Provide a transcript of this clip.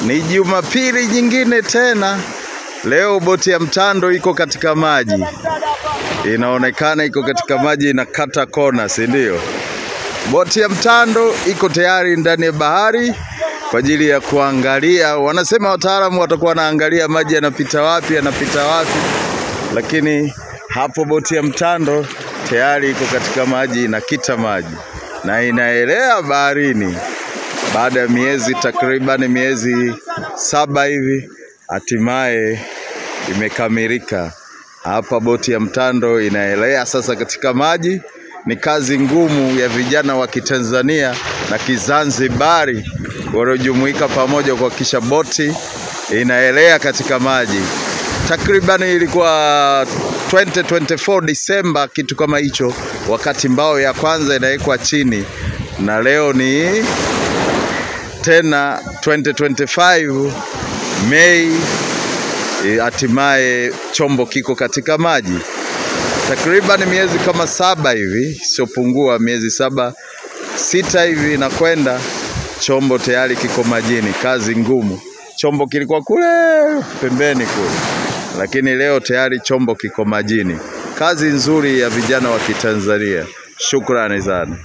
Ni Jumapili nyingine tena. Leo boti ya Mtando iko katika maji. Inaonekana iko katika maji, inakata kona, si ndio? Boti ya Mtando iko tayari ndani ya bahari kwa ajili ya kuangalia. Wanasema wataalamu watakuwa wanaangalia maji yanapita wapi, lakini hapo boti ya Mtando tayari iko katika maji, inakita maji na inaelea baharini. Baada ya takriban miezi 7 hivi, hatimaye imekamilika. Hapa boti ya Mtando inaelea sasa katika maji. Ni kazi ngumu ya vijana wa Kitanzania na Kizanzibari waliojumuika pamoja kuhakikisha boti inaelea katika maji. Takriban ilikuwa 2024 Disemba, kitu kama hicho, wakati mbao ya kwanza inawekwa chini, na leo ni tena 2025 Mei, hatimaye chombo kiko katika maji. Takriban miezi kama 7 hivi, siopungua miezi 6 hivi na kwenda, chombo tayari kiko majini. Kazi ngumu. Chombo kilikuwa kule pembeni kule, lakini leo tayari chombo kiko majini. Kazi nzuri ya vijana wa Kitanzania. Shukrani sana.